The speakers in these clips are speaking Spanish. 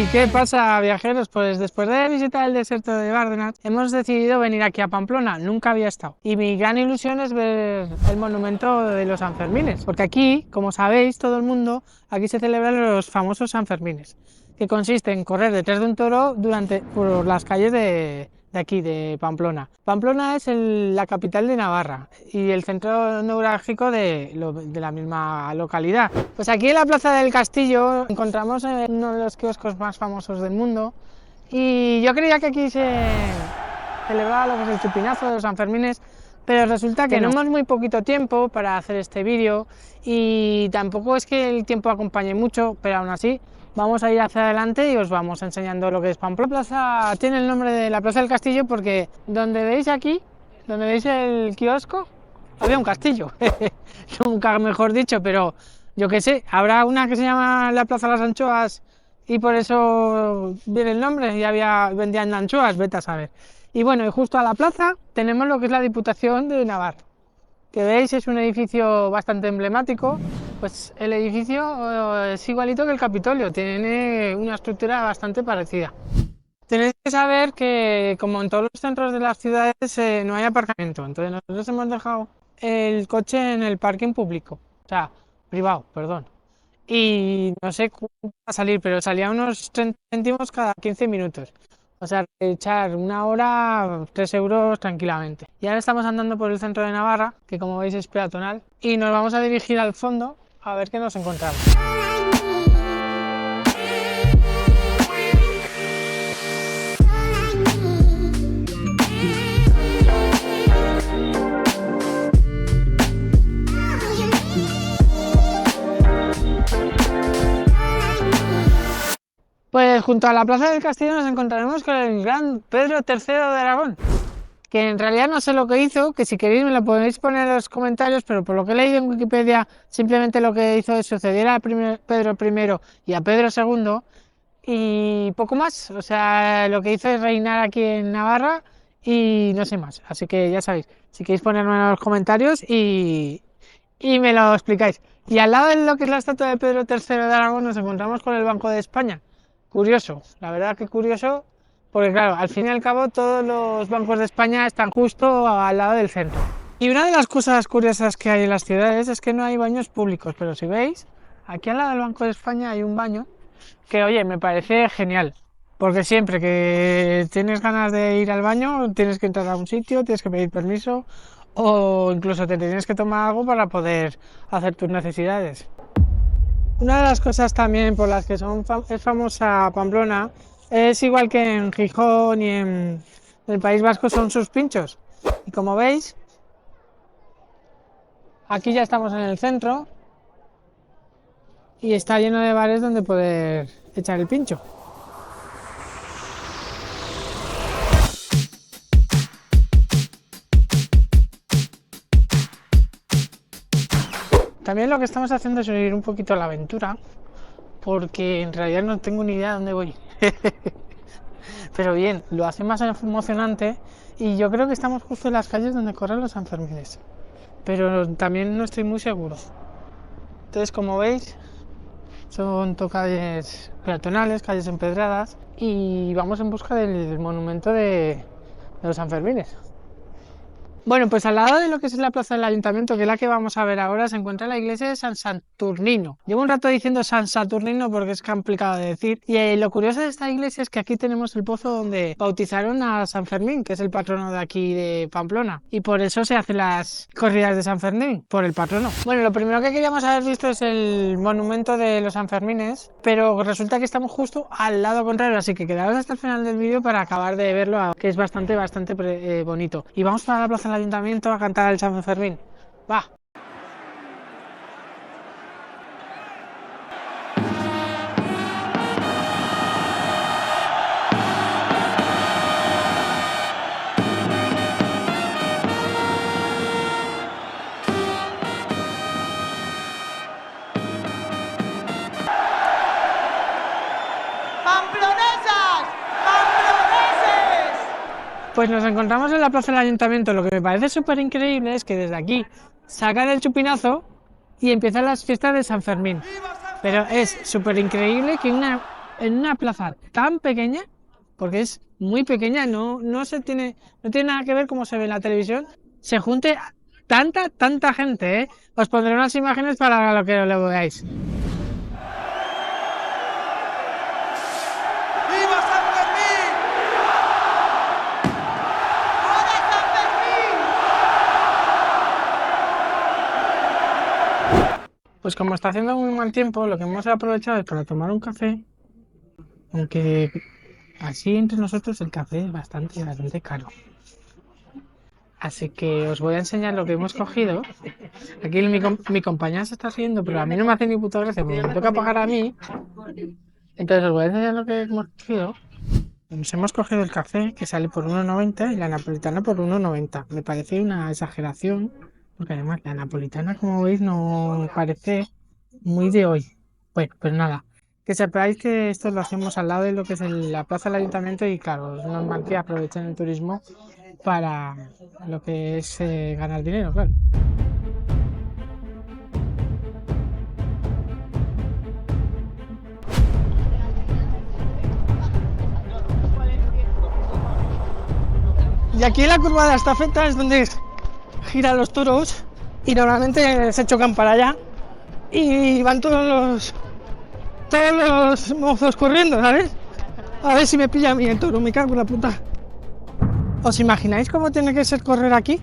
¿Y qué pasa, viajeros? Pues después de visitar el desierto de Bárdenas, hemos decidido venir aquí a Pamplona. Nunca había estado. Y mi gran ilusión es ver el monumento de los Sanfermines. Porque aquí, como sabéis, todo el mundo, aquí se celebran los famosos Sanfermines, que consiste en correr detrás de un toro por las calles de aquí, de Pamplona. Pamplona es la capital de Navarra y el centro neurálgico de la misma localidad. Pues aquí en la Plaza del Castillo encontramos uno de los kioscos más famosos del mundo y yo creía que aquí se celebraba lo que es el chupinazo de los Sanfermines, pero resulta que tenemos muy poquito tiempo para hacer este vídeo y tampoco es que el tiempo acompañe mucho, pero aún así vamos a ir hacia adelante y os vamos enseñando lo que es Pamplona. La plaza tiene el nombre de la Plaza del Castillo porque donde veis aquí, donde veis el kiosco, había un castillo. Nunca mejor dicho, pero yo qué sé, habrá una que se llama la Plaza de las Anchoas y por eso viene el nombre y vendían anchoas, vete a saber. Y bueno, y justo a la plaza tenemos lo que es la Diputación de Navarra, que veis es un edificio bastante emblemático. Pues el edificio es igualito que el Capitolio, tiene una estructura bastante parecida. Tenéis que saber que, como en todos los centros de las ciudades, no hay aparcamiento, entonces nosotros hemos dejado el coche en el parking público, o sea, privado, perdón. Y no sé cuánto va a salir, pero salía unos 30 céntimos cada 15 minutos. O sea, echar una hora, 3 euros tranquilamente. Y ahora estamos andando por el centro de Navarra, que como veis es peatonal, y nos vamos a dirigir al fondo a ver qué nos encontramos. Pues junto a la Plaza del Castillo nos encontraremos con el gran Pedro III de Aragón, que en realidad no sé lo que hizo, que si queréis me lo podéis poner en los comentarios, pero por lo que he leído en Wikipedia, simplemente lo que hizo es suceder a Pedro I y a Pedro II y poco más. O sea, lo que hizo es reinar aquí en Navarra y no sé más. Así que ya sabéis, si queréis ponerme en los comentarios y me lo explicáis. Y al lado de lo que es la estatua de Pedro III de Aragón nos encontramos con el Banco de España. Curioso, la verdad que curioso, porque claro, al fin y al cabo todos los bancos de España están justo al lado del centro. Y una de las cosas curiosas que hay en las ciudades es que no hay baños públicos, pero si veis, aquí al lado del Banco de España hay un baño que, oye, me parece genial, porque siempre que tienes ganas de ir al baño, tienes que entrar a un sitio, tienes que pedir permiso, o incluso te tienes que tomar algo para poder hacer tus necesidades. Una de las cosas también por las que es famosa Pamplona es igual que en Gijón y en el País Vasco son sus pinchos. Y como veis, aquí ya estamos en el centro y está lleno de bares donde poder echar el pincho. También lo que estamos haciendo es ir un poquito a la aventura, porque en realidad no tengo ni idea de dónde voy. Pero bien, lo hace más emocionante y yo creo que estamos justo en las calles donde corren los Sanfermines, pero también no estoy muy seguro. Entonces, como veis, son calles peatonales, calles empedradas y vamos en busca del monumento de los Sanfermines. Bueno, pues al lado de lo que es la plaza del ayuntamiento, que es la que vamos a ver ahora, se encuentra la iglesia de San Saturnino. Llevo un rato diciendo San Saturnino porque es complicado de decir. Y lo curioso de esta iglesia es que aquí tenemos el pozo donde bautizaron a San Fermín, que es el patrono de aquí de Pamplona. Y por eso se hacen las corridas de San Fermín, por el patrono. Bueno, lo primero que queríamos haber visto es el monumento de los Sanfermines, pero resulta que estamos justo al lado contrario, así que quedaros hasta el final del vídeo para acabar de verlo, que es bastante bonito. Y vamos para la plaza del ayuntamiento a cantar el San Fermín. Va. Pues nos encontramos en la plaza del ayuntamiento. Lo que me parece súper increíble es que desde aquí sacan el chupinazo y empiezan las fiestas de San Fermín. Pero es súper increíble que una en una plaza tan pequeña, porque es muy pequeña, no tiene nada que ver cómo se ve en la televisión, se junte tanta gente, ¿eh? Os pondré unas imágenes para lo que lo veáis. ¡Viva San Fermín! ¡Hola San Fermín! Pues como está haciendo muy mal tiempo, lo que hemos aprovechado es para tomar un café, aunque así entre nosotros el café es bastante caro. Así que os voy a enseñar lo que hemos cogido. Aquí mi compañera se está haciendo, pero a mí no me hace ni puta gracia porque me toca pagar a mí. Entonces os voy a enseñar lo que hemos cogido. Nos hemos cogido el café que sale por 1,90 y la napolitana por 1,90. Me parece una exageración, porque además la napolitana, como veis, no parece muy de hoy. Bueno, pues nada, que sepáis que esto lo hacemos al lado de lo que es la plaza del ayuntamiento y claro, es normal que aprovechen el turismo para lo que es ganar dinero, claro. Y aquí en la curva de la estafeta es donde giran los toros y normalmente se chocan para allá y van todos los mozos corriendo, ¿sabes? A ver si me pilla a mí el toro, me cago en la puta. ¿Os imagináis cómo tiene que ser correr aquí?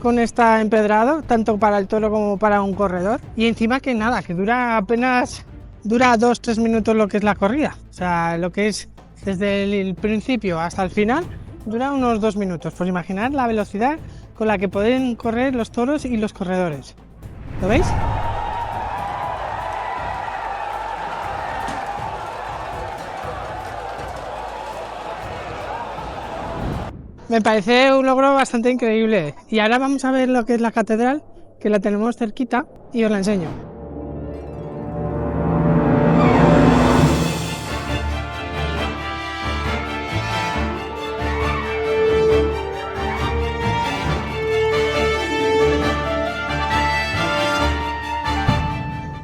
Con esta empedrado, tanto para el toro como para un corredor. Y encima que nada, que dura 2-3 minutos lo que es la corrida. O sea, lo que es desde el principio hasta el final, dura unos 2 minutos. Pues imaginad la velocidad con la que pueden correr los toros y los corredores. ¿Lo veis? Me parece un logro bastante increíble. Y ahora vamos a ver lo que es la catedral, que la tenemos cerquita y os la enseño.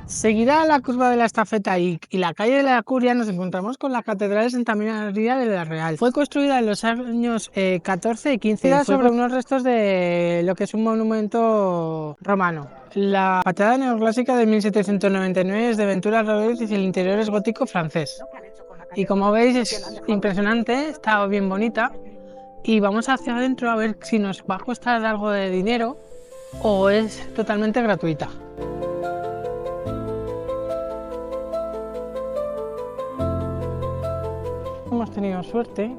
Seguida la curva de la estafeta y la calle de la Curia nos encontramos con la Catedral de Santa María de la Real. Fue construida en los años 14 y 15 sobre unos restos de lo que es un monumento romano. La fachada neoclásica de 1799 es de Ventura Rodríguez y el interior es gótico francés. Y como veis es impresionante, está bien bonita. Y vamos hacia adentro a ver si nos va a costar algo de dinero o es totalmente gratuita. Hemos tenido suerte.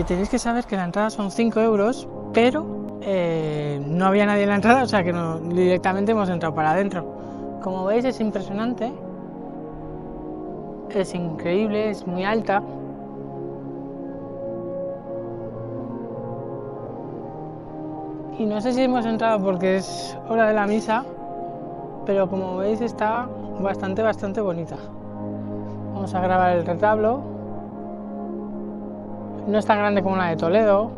Tenéis que saber que la entrada son 5 euros, pero no había nadie en la entrada, o sea que directamente hemos entrado para adentro. Como veis es impresionante, es increíble, es muy alta. Y no sé si hemos entrado porque es hora de la misa, pero como veis está bastante bonita. Vamos a grabar el retablo. No es tan grande como la de Toledo,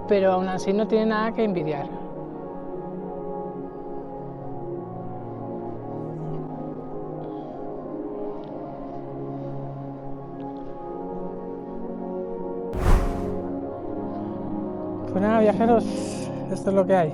pero aún así no tiene nada que envidiar. Pues nada, viajeros, esto es lo que hay.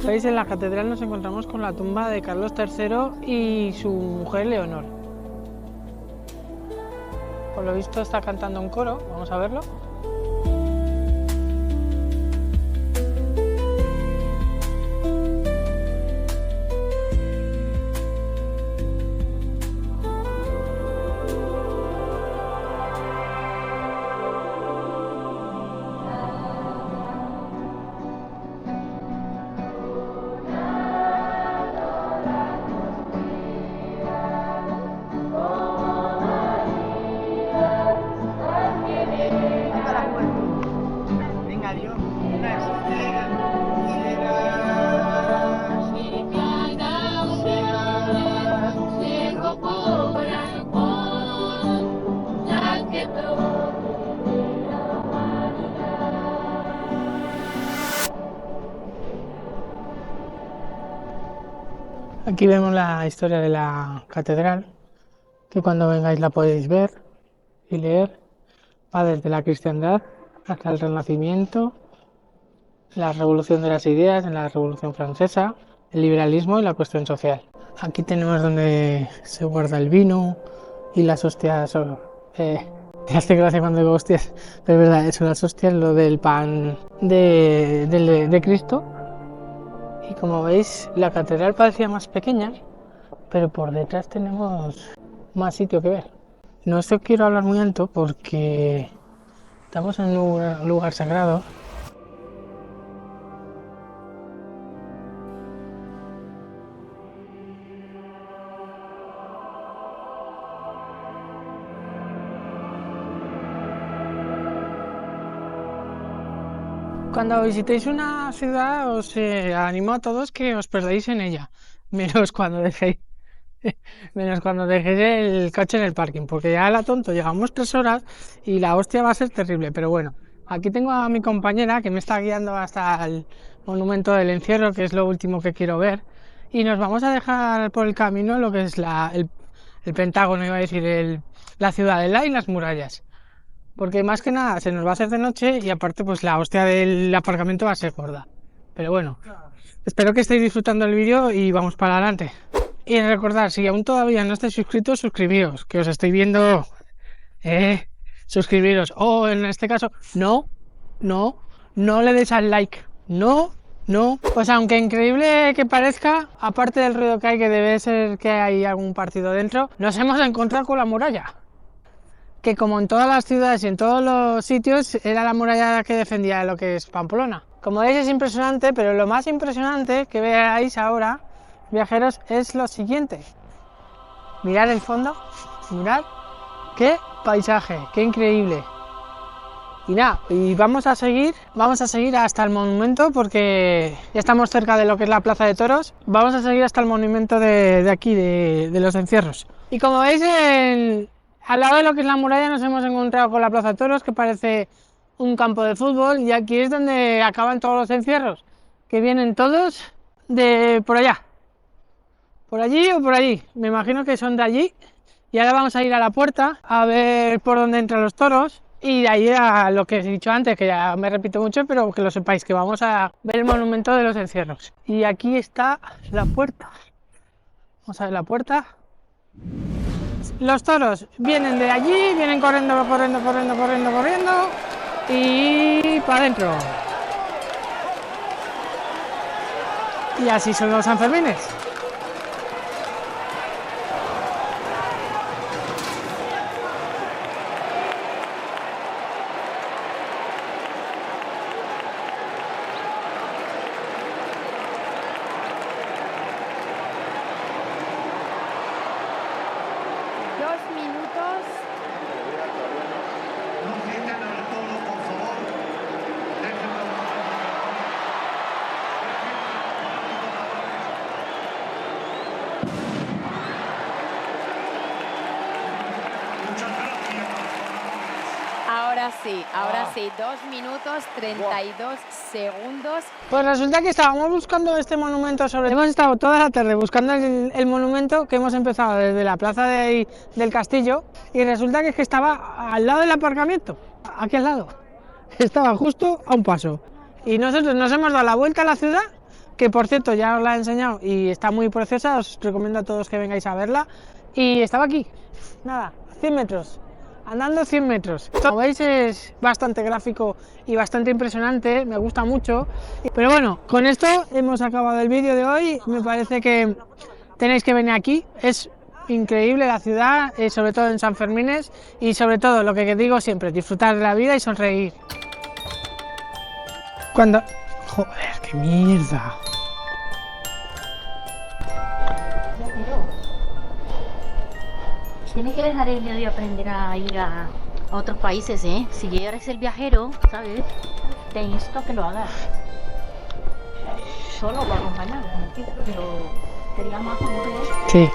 Veis, en la catedral nos encontramos con la tumba de Carlos III y su mujer Leonor. Por lo visto está cantando un coro, vamos a verlo. Aquí vemos la historia de la catedral, que cuando vengáis la podéis ver y leer. Va desde la cristiandad hasta el Renacimiento, la revolución de las ideas en la Revolución Francesa, el liberalismo y la cuestión social. Aquí tenemos donde se guarda el vino y las hostias. Me hace gracia cuando digo hostias, pero es verdad, eso, las hostias, lo del pan de Cristo. Y como veis, la catedral parecía más pequeña, pero por detrás tenemos más sitio que ver. No os quiero hablar muy alto porque estamos en un lugar sagrado. Cuando visitéis una ciudad os animo a todos que os perdáis en ella, menos cuando dejéis el coche en el parking, porque ya a la tonto llegamos 3 horas y la hostia va a ser terrible. Pero bueno, aquí tengo a mi compañera que me está guiando hasta el monumento del encierro, que es lo último que quiero ver, y nos vamos a dejar por el camino lo que es el Pentágono, iba a decir, la ciudadela y las murallas. Porque más que nada se nos va a hacer de noche y aparte pues la hostia del aparcamiento va a ser gorda. Pero bueno, espero que estéis disfrutando el vídeo y vamos para adelante. Y recordad, si aún todavía no estáis suscritos, suscribiros, que os estoy viendo. Suscribiros. O en este caso, no le deis al like. No. Pues aunque increíble que parezca, aparte del ruido que hay, que debe ser que hay algún partido dentro, nos hemos encontrado con la muralla. Que como en todas las ciudades y en todos los sitios, era la muralla que defendía lo que es Pamplona. Como veis es impresionante, pero lo más impresionante que veáis ahora, viajeros, es lo siguiente. Mirad el fondo, mirad qué paisaje, qué increíble. Y nada, y vamos a seguir hasta el monumento porque ya estamos cerca de lo que es la Plaza de Toros. Vamos a seguir hasta el monumento de aquí, de los encierros. Y como veis, al lado de lo que es la muralla nos hemos encontrado con la Plaza de Toros, que parece un campo de fútbol, y aquí es donde acaban todos los encierros, que vienen todos de por allá. Por allí o por allí, me imagino que son de allí. Y ahora vamos a ir a la puerta a ver por dónde entran los toros. Y de ahí a lo que he dicho antes, que ya me repito mucho, pero que lo sepáis, que vamos a ver el monumento de los encierros. Y aquí está la puerta. Vamos a ver la puerta. Los toros vienen de allí, vienen corriendo y para adentro. Y así son los Sanfermines. Ahora sí, 2 minutos 32 segundos. Pues resulta que estábamos buscando este monumento, hemos estado toda la tarde buscando el monumento, que hemos empezado desde la plaza del castillo, y resulta que es que estaba al lado del aparcamiento, aquí al lado, estaba justo a un paso. Y nosotros nos hemos dado la vuelta a la ciudad, que por cierto ya os la he enseñado y está muy preciosa, os recomiendo a todos que vengáis a verla, y estaba aquí, nada, 100 metros. Andando 100 metros. Como veis es bastante gráfico y bastante impresionante, me gusta mucho. Pero bueno, con esto hemos acabado el vídeo de hoy. Me parece que tenéis que venir aquí. Es increíble la ciudad, sobre todo en Sanfermines. Y sobre todo, lo que digo siempre, disfrutar de la vida y sonreír. Joder, qué mierda. Tienes que dejar el miedo y aprender a ir a otros países, ¿eh? Si eres el viajero, ¿sabes? Te insto a que lo hagas. Solo o acompañado, pero sería más como Sí.